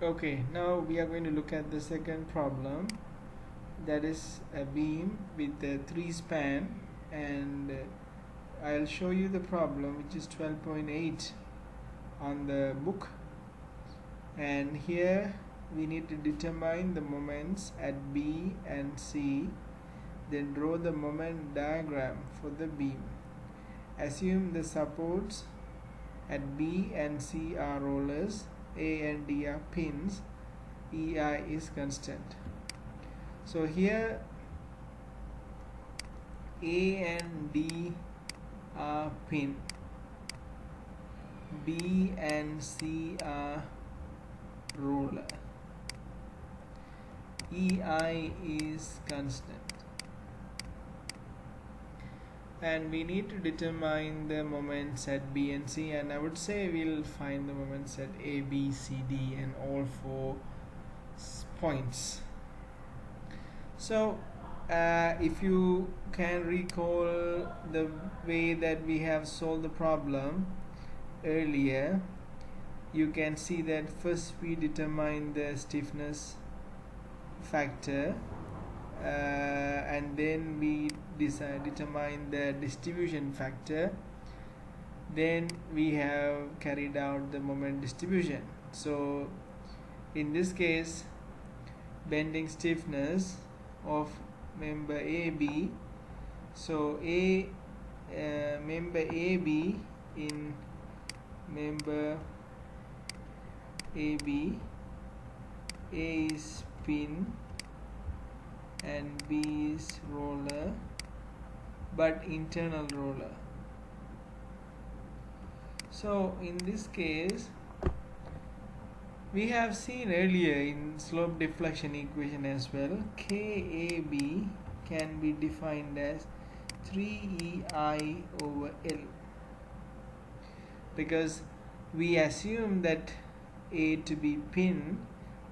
Okay, now we are going to look at the second problem, that is a beam with a 3 span, and I'll show you the problem, which is 12.8 on the book. And here we need to determine the moments at B and C, then draw the moment diagram for the beam. Assume the supports at B and C are rollers, A and D are pins, EI is constant. So here A and D are pin, B and C are roller, EI is constant, and we need to determine the moments at B and C, and I would say we'll find the moments at A, B, C, D and all 4 points. So if you can recall the way that we have solved the problem earlier, you can see that first we determine the stiffness factor, and then we determine the distribution factor, then we have carried out the moment distribution. So in this case, bending stiffness of member AB, so member AB in member AB, A is pin and B is roller, but internal roller. So in this case, we have seen earlier in slope deflection equation as well, KAB can be defined as 3EI over L, because we assume that A to be pin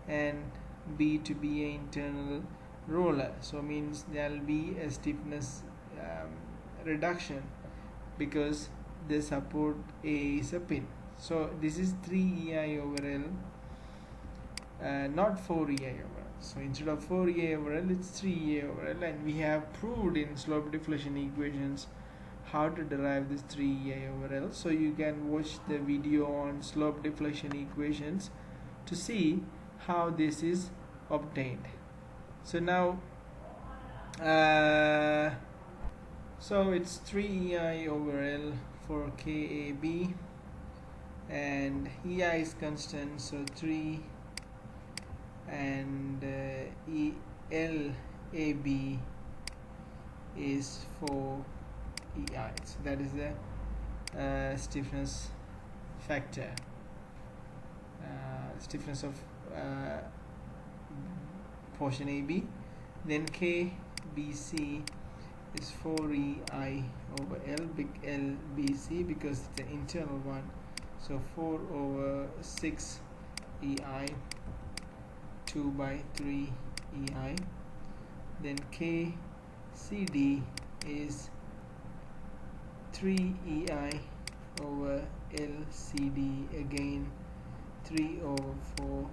and B to be an internal roller, so means there will be a stiffness reduction because the support A is a pin. So this is 3EI over L, not 4EI over L. So instead of 4EI over L, it's 3EI over L, and we have proved in slope deflection equations how to derive this 3EI over L. So you can watch the video on slope deflection equations to see how this is obtained. So now so it's 3EI over L for KAB, and EI is constant, so 3, and LAB is 4 EI. So that is the stiffness factor, stiffness of portion AB. Then KBC is 4EI over L, big L BC, because it's an internal one, so 4 over 6 EI, 2 by 3 EI. Then KCD is 3 EI over LCD, again 3 over 4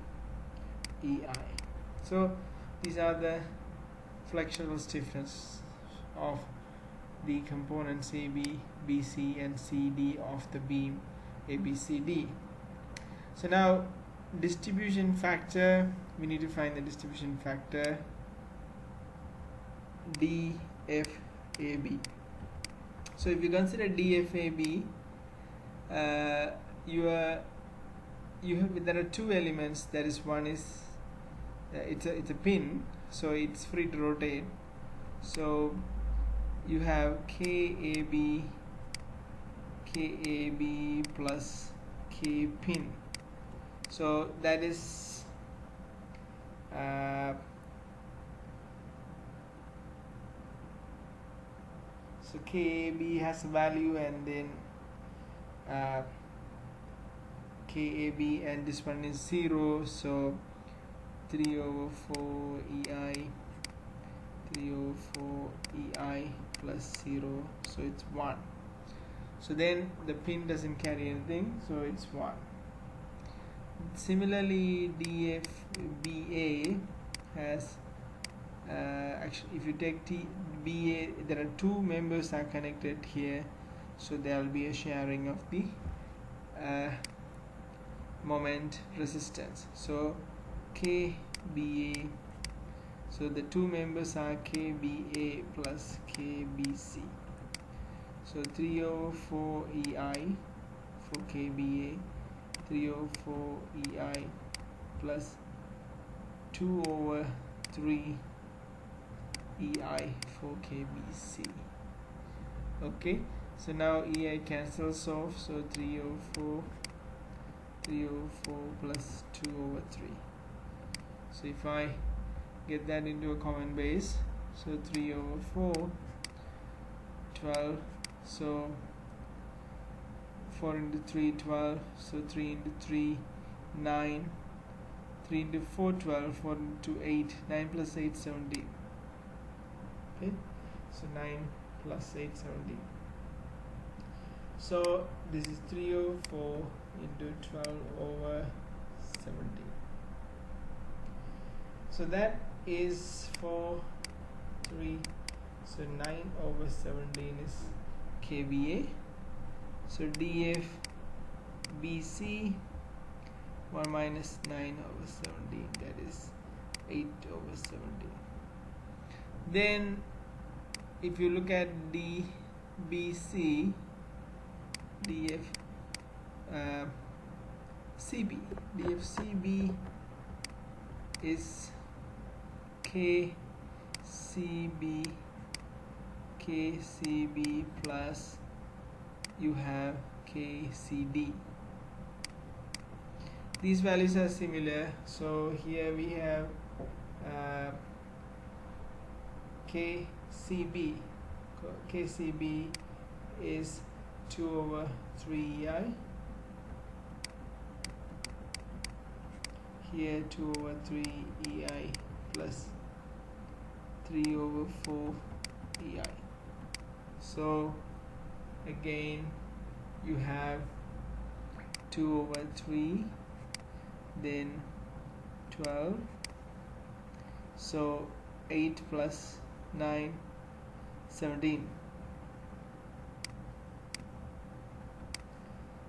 EI. So these are the flexural stiffness of the components AB, BC and CD of the beam ABCD. So now distribution factor, we need to find the distribution factor DFAB. So if you consider DFAB, there are 2 elements. That is, one is it's a pin, so it's free to rotate. So you have KAB plus K pin. So that is so KAB has a value, and then KAB, and this one is 0, so 3 over 4 EI, 3 over 4 EI plus 0, so it's 1. So then the pin doesn't carry anything, so it's 1. Similarly, DFBA has actually, if you take BA, there are two members are connected here, so there will be a sharing of the uh, moment resistance. So KBA, so the two members are KBA plus KBC. So 3 over 4 EI for KBA, 3 over 4 EI plus 2 over 3 EI for KBC. Okay, so now EI cancels off, so 3 over 4 plus 2 over 3. So if I get that into a common base, so 3 over 4, 12, so 4 into 3, 12, so 3 into 3, 9, 3 into 4, 12, 4 into 8, 9 plus 8, 17. Okay, so 9 plus 8, 17. So this is 3 over 4 into 12 over 17. So that is for 3. So 9 over 17 is KVA. So DFBC 1 minus 9 over 17, that is 8 over 17. Then if you look at DBC, DFCB is KCB plus you have KCD. These values are similar, so here we have KCB is 2 over 3 EI, here 2 over 3 EI plus 3 over 4 EI. So again you have 2 over 3, then 12, so 8 plus 9, 17.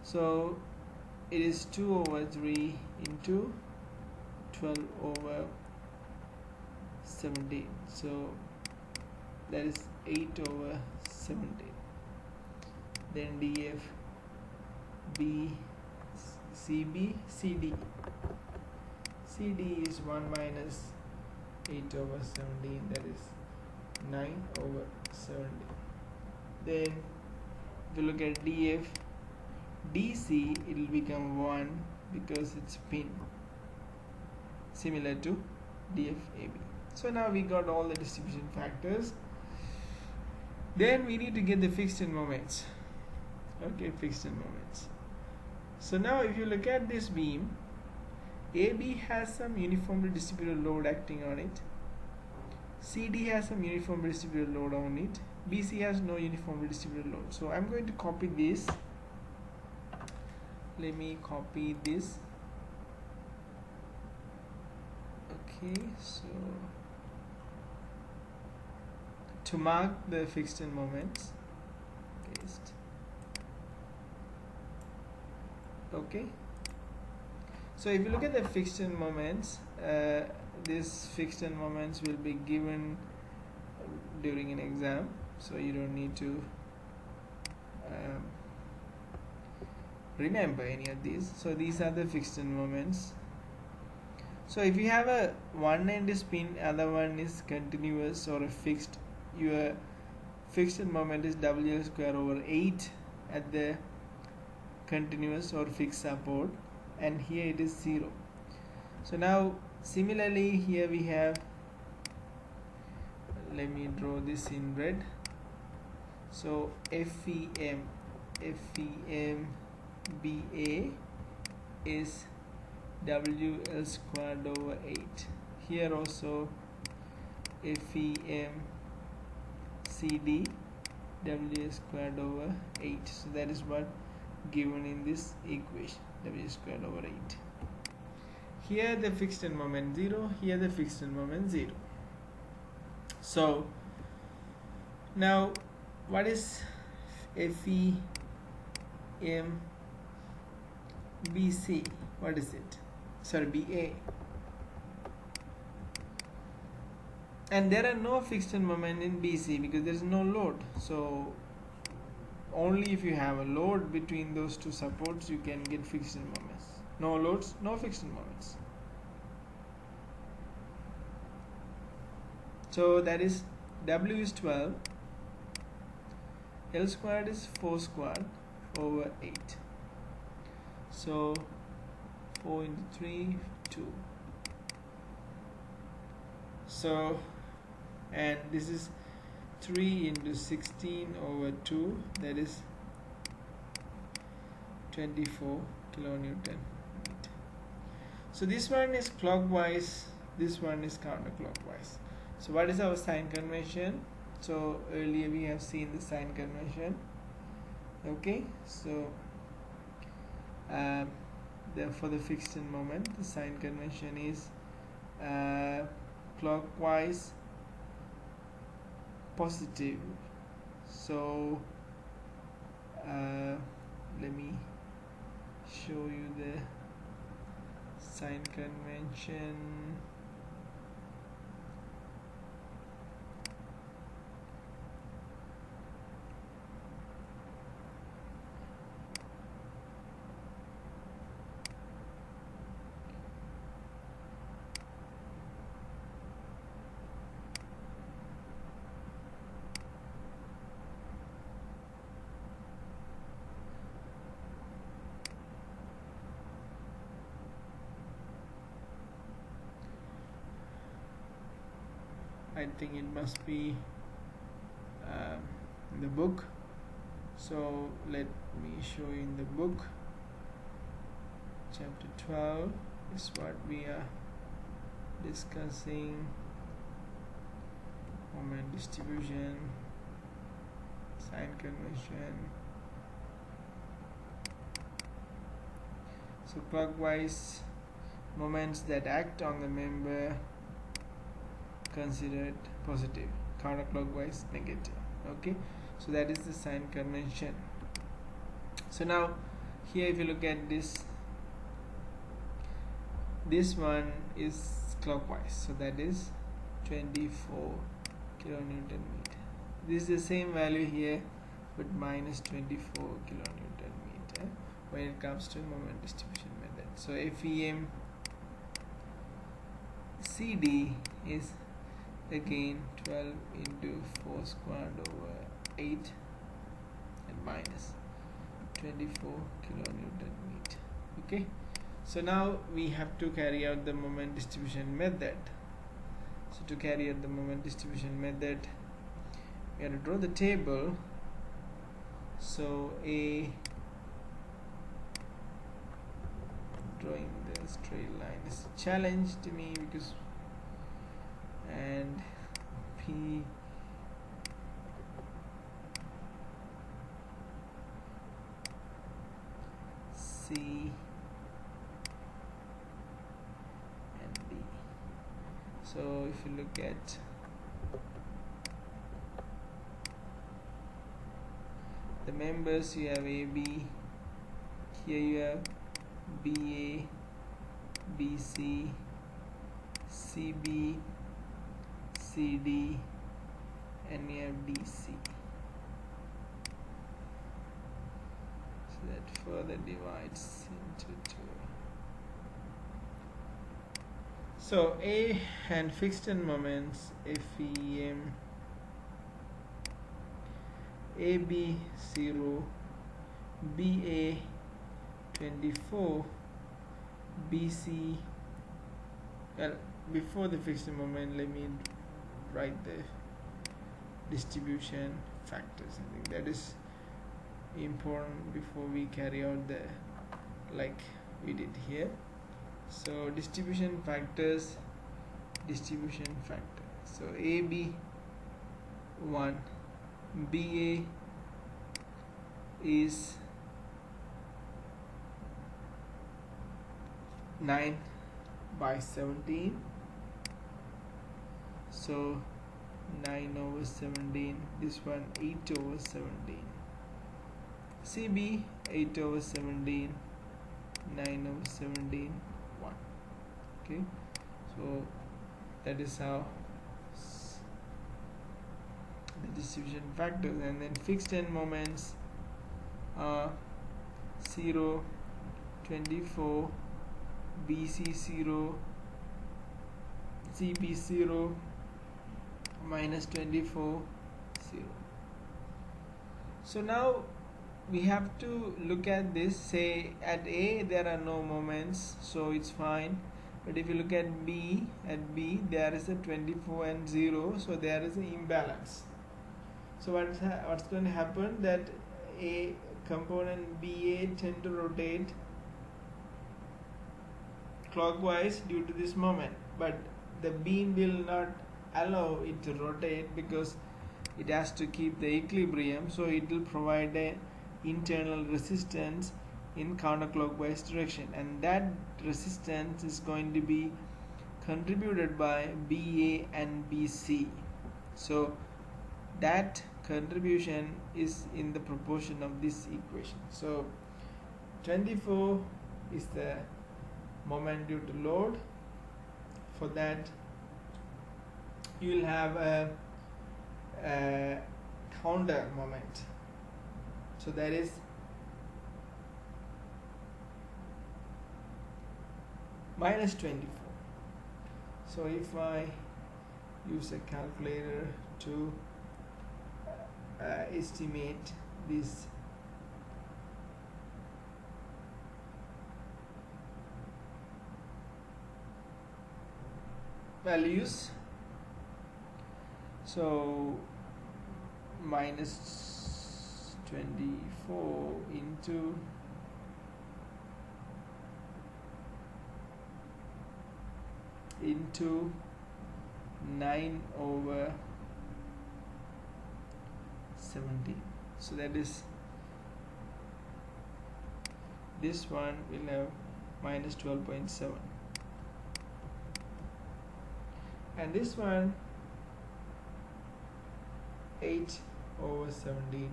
So it is 2 over 3 into 12 over 17, so that is 8 over 17. Then CD is 1 minus 8 over 17, that is 9 over 17. Then if you look at DC, it will become 1 because it's pin, similar to DFAB. So now we got all the distribution factors. Then we need to get the fixed end moments. Okay, fixed end moments. So now if you look at this beam, AB has some uniformly distributed load acting on it, CD has some uniformly distributed load on it, BC has no uniformly distributed load. So I'm going to copy this. Let me copy this. Okay, so to mark the fixed end moments, paste. Okay, so if you look at the fixed end moments, these fixed end moments will be given during an exam, so you don't need to remember any of these. So these are the fixed end moments. So if you have a one end is pin, other one is continuous or a fixed, your fixed end moment is WL square over 8 at the continuous or fixed support, and here it is 0. So now similarly here we have, let me draw this in red. So FEM BA is WL squared over 8. Here also FEM CD W squared over 8. So that is what given in this equation, W squared over 8. here the fixed end moment 0, here the fixed end moment 0. So now what is FEMBC? What is it? Sorry, BA. And there are no fixed end moment in BC because there is no load. So only if you have a load between those two supports you can get fixed end moments. No loads, no fixed end moments. So that is W is 12, L squared is 4 squared over 8. So 4 into 3, 2. So, and this is 3 into 16 over 2, that is 24 kilonewton meter. So this one is clockwise, this one is counterclockwise. So what is our sign convention? So earlier we have seen the sign convention. Okay, so for the fixed end moment, the sign convention is clockwise positive. So let me show you the sign convention. I think it must be in the book. So let me show you in the book. Chapter 12 is what we are discussing. Moment distribution, sign convention. So clockwise moments that act on the member considered positive, counterclockwise negative. Okay, so that is the sign convention. So now here if you look at this one is clockwise, so that is 24 kilonewton meter. This is the same value here but minus 24 kilonewton meter when it comes to moment distribution method. So FEMCD is again 12 into 4 squared over 8 and minus 24 kilonewton meter. Okay, so now we have to carry out the moment distribution method. So to carry out the moment distribution method, we have to draw the table. So drawing the straight line is a challenge to me because, and P C and D. So if you look at the members, you have AB, here you have BA, BC, CB, CD, and you have DC. So that further divides into 2. So A and fixed end moments, FEM, AB 0, BA 24, BC. Well, before the fixed end moment, let me write the distribution factors. I think that is important before we carry out the like we did here. So distribution factors, so AB 1, BA is 9, by 17. So 9 over 17, this one 8 over 17. CB 8 over 17, 9 over 17, 1. Okay, so that is how the distribution factors. And then fixed end moments are 0, 24, BC 0, CB 0, minus 24, 0. So now we have to look at this. Say at A there are no moments, so it's fine. But if you look at B there is a 24 and 0, so there is an imbalance. So what's going to happen, that A component BA tend to rotate clockwise due to this moment, but the beam will not allow it to rotate because it has to keep the equilibrium, so it will provide a internal resistance in counterclockwise direction, and that resistance is going to be contributed by BA and BC. So that contribution is in the proportion of this equation. So 24 is the moment due to load. For that you will have a counter moment, so that is minus 24. So if I use a calculator to estimate this values, so minus 24 into 9 over 17, so that is, this one will have minus 12.7, and this one 8 over 17,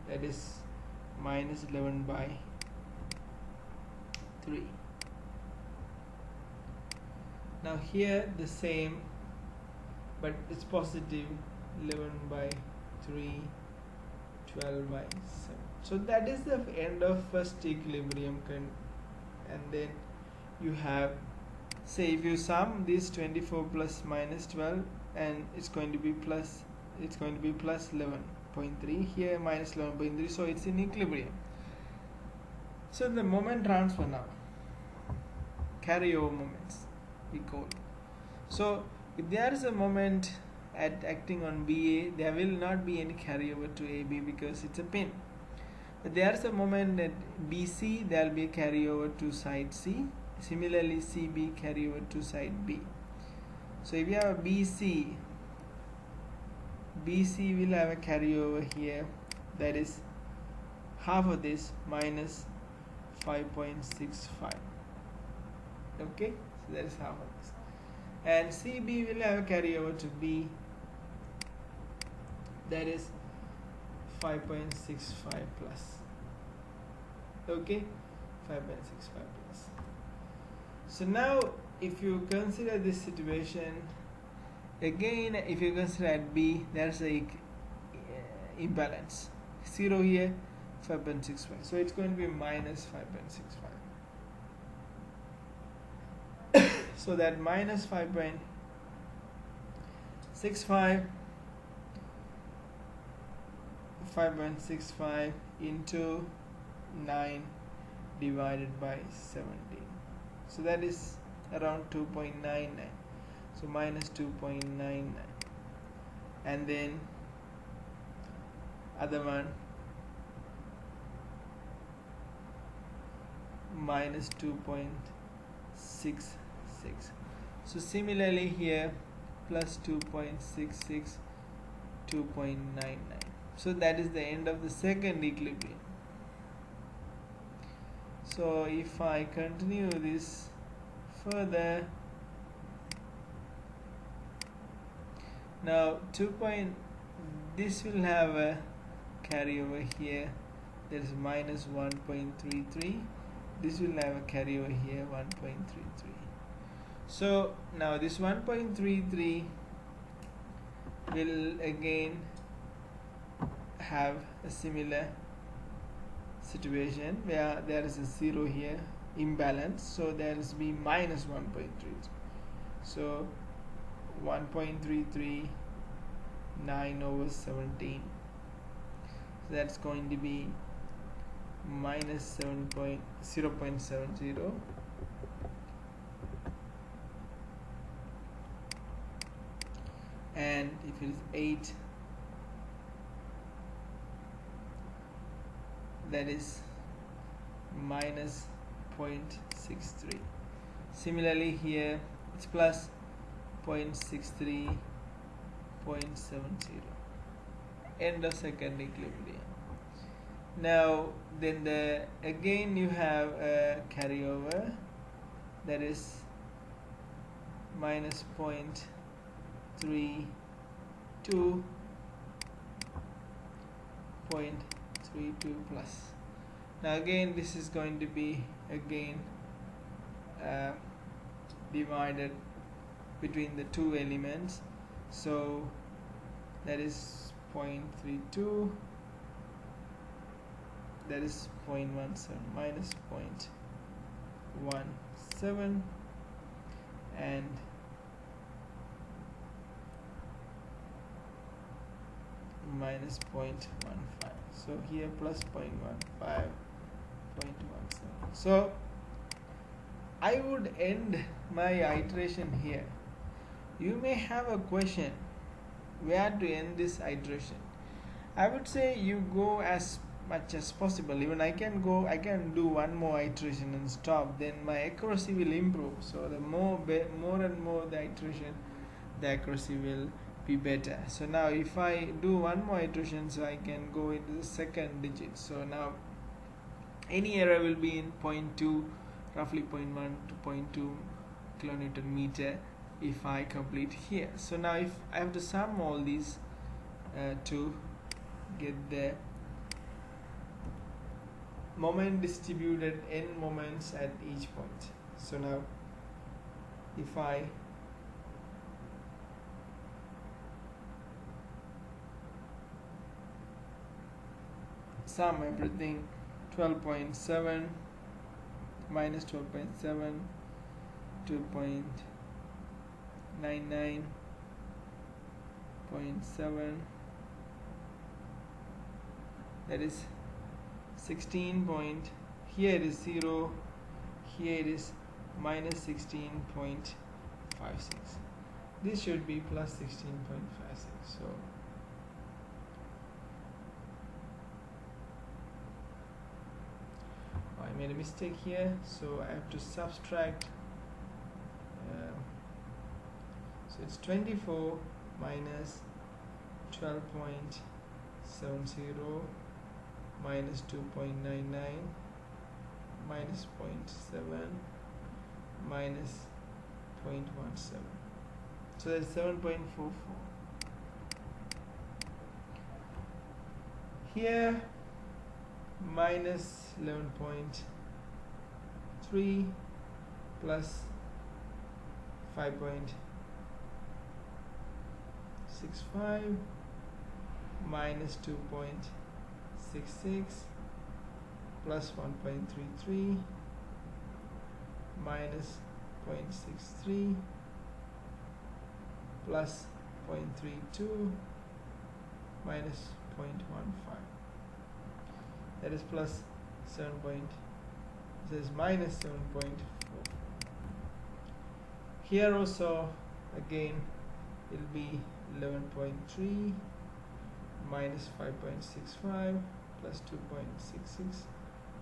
that is minus 11 by 3. Now here the same, but it's positive, 11 by 3, 12 by 7. So that is the end of first equilibrium. And then you have, say if you sum this 24 plus minus 12, and it's going to be plus 11.3, here minus 11.3, so it's in equilibrium. So the moment transfer now, carryover moments we call it. So if there is a moment acting on BA, there will not be any carryover to AB because it's a pin. But there is a moment at BC, there will be a carryover to side C. Similarly, CB carryover to side B. So if you have a BC will have a carryover here, that is half of this, minus 5.65. Okay, so that is half of this. And CB will have a carryover to B, that is 5.65 plus. Okay, 5.65 plus. So now if you consider this situation again, if you consider at B, there's a imbalance, 0 here, 5.65, so it's going to be minus 5.65. So that minus 5.65 into 9 divided by 17, so that is around 2.99, so minus 2.99, and then other one minus 2.66. So similarly here plus 2.66, 2.99. So that is the end of the second equilibrium. So if I continue this further, Now this will have a carryover here, that is minus 1.33. This will have a carryover here, 1.33. So now this 1.33 will again have a similar situation where there is a 0 here, imbalance, so there is be minus 1.33. so 1.33 9 over 17, so that's going to be minus 0.70, and if it is 8, that is minus 0.63. Similarly here it's plus 0.63, 0.70, end of second equilibrium. Now then again you have a carryover, that is minus 0.32, 0.32 plus. Now again this is going to be again divided between the two elements, so that is 0.32, that is 0.17, minus 0.17, and minus 0.15. So here plus 0.15, 0.17. So I would end my iteration here. You may have a question where to end this iteration. I would say you go as much as possible. Even I can do one more iteration and stop, then my accuracy will improve. So the more and more the iteration, the accuracy will be better. So now if I do one more iteration, so I can go into the second digit. So now any error will be in 0.2, roughly 0.1 to 0.2 kilonewton meter if I complete here. So now if I have to sum all these to get the moment distributed n moments at each point. So now if I sum everything, 12.7 minus 12.7, 2.99.7, that is 16 point, here it is 0, here it is minus 16.56. This should be plus 16.56. So I made a mistake here, so I have to subtract. So it's 24 minus 12.70 minus 2.99 minus 0.7 minus 0.17. So that's 7.44. Here minus 11.3 plus 5.65 minus 2.66 plus 1.33 minus 0.63 plus 0.32 minus 0.15. That is plus 7. This is minus 7.4. Here also again it will be 11.3 minus 5.65 plus 2.66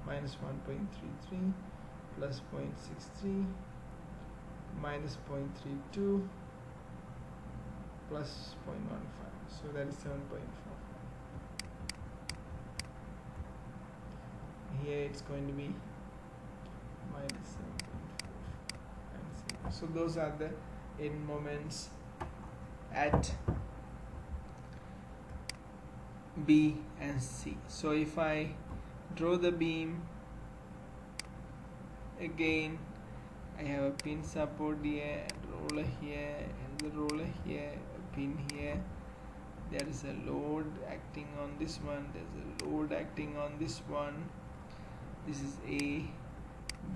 minus 1.33 plus 0.63 minus 0.32 plus 0.15. So that is 7.4. Here it's going to be minus 7.4. So those are the n moments at B and C. So if I draw the beam again, I have a pin support here and roller here and the roller here, a pin here. There is a load acting on this one, there's a load acting on this one. This is A,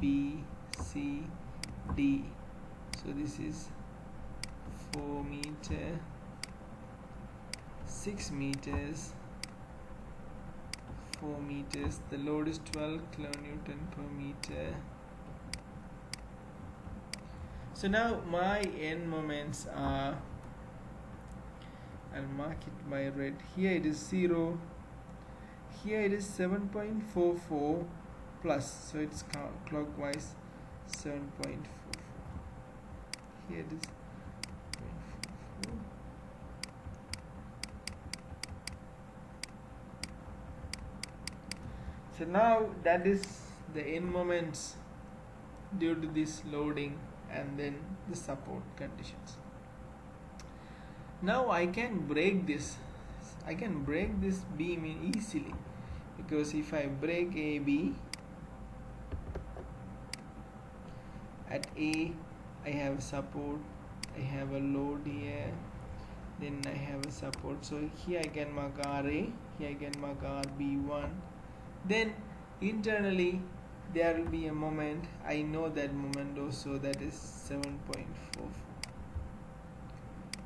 B, C, D. So this is 4 meter, 6 meters, 4 meters. The load is 12 kilonewton per meter. So now my end moments are, I'll mark it by red. Here it is 0. Here it is 7.44 plus, so it's clockwise 7.44. Here it is 0.44. So now that is the end moments due to this loading and then the support conditions. Now I can break this. I can break this beam in easily, because if I break AB, at A I have a support, I have a load here, then I have a support. So here I can mark RA, here I can mark RB1. Then internally there will be a moment. I know that moment also, that is 7.44.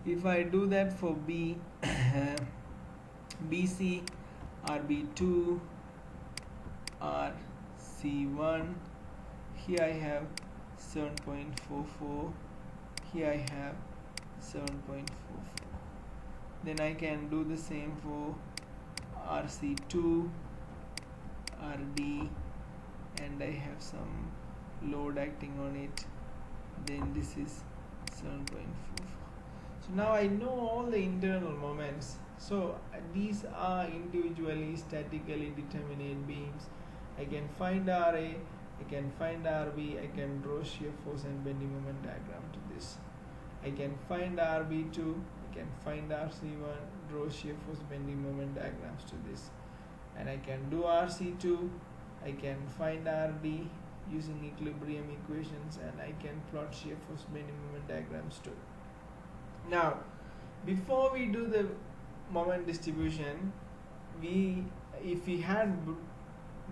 If I do that for B, BC, RB2, RC1, here I have 7.44, here I have 7.44. Then I can do the same for RC2, RD, and I have some load acting on it. Then this is 7.44. So now I know all the internal moments. So these are individually statically determinate beams. I can find RA, I can find RB, I can draw shear force and bending moment diagram to this. I can find RB2, I can find RC1, draw shear force bending moment diagrams to this. And I can do RC2, I can find RD using equilibrium equations, and I can plot shear force bending moment diagrams too. Now, before we do the moment distribution, if we had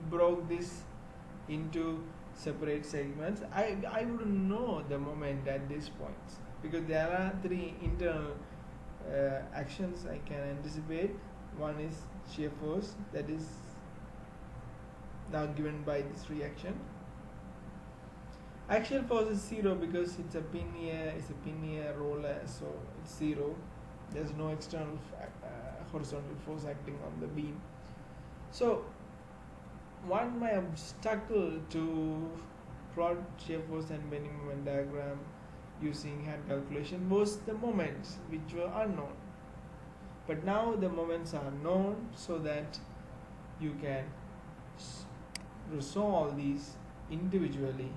broke this into separate segments, I wouldn't know the moment at these points, because there are 3 internal actions I can anticipate. One is shear force, that is now given by this reaction. Axial force is 0 because it's a pin here, roller, so it's 0. There's no external horizontal force acting on the beam. So my obstacle to plot shear force and bending moment diagram using hand calculation was the moments which were unknown. But now the moments are known, so that you can resolve these individually.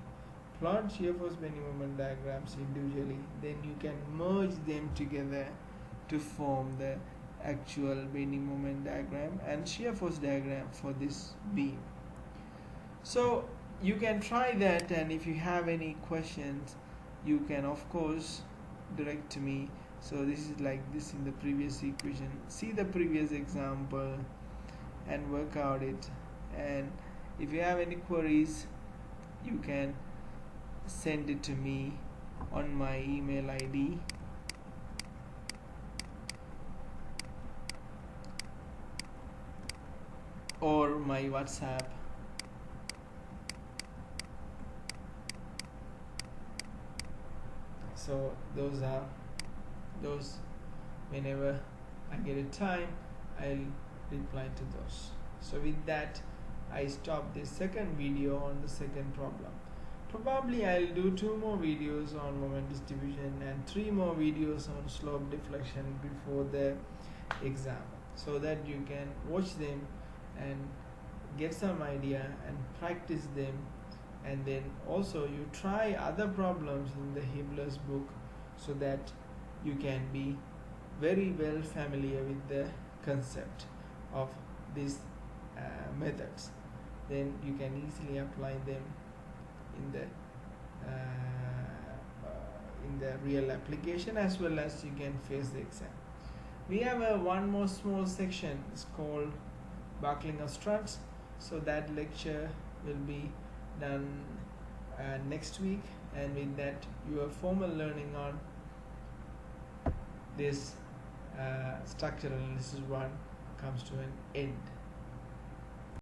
Plot shear force bending moment diagrams individually, then you can merge them together to form the actual bending moment diagram and shear force diagram for this beam. So you can try that, and if you have any questions, you can of course direct to me. So this is like this in the previous equation. See the previous example and work out it. And if you have any queries, you can send it to me on my email ID, or my WhatsApp. So those whenever I get a time, I'll reply to those. So with that, I stop this second video on the second problem. Probably I'll do 2 more videos on moment distribution and 3 more videos on slope deflection before the exam, so that you can watch them and get some idea and practice them, and then also you try other problems in the Hibbeler's book, so that you can be very well familiar with the concept. of these methods, then you can easily apply them in the real application, as well as you can face the exam. We have one more small section. It's called buckling of struts. So that lecture will be done next week, and with that your formal learning on this structural analysis 1 comes to an end.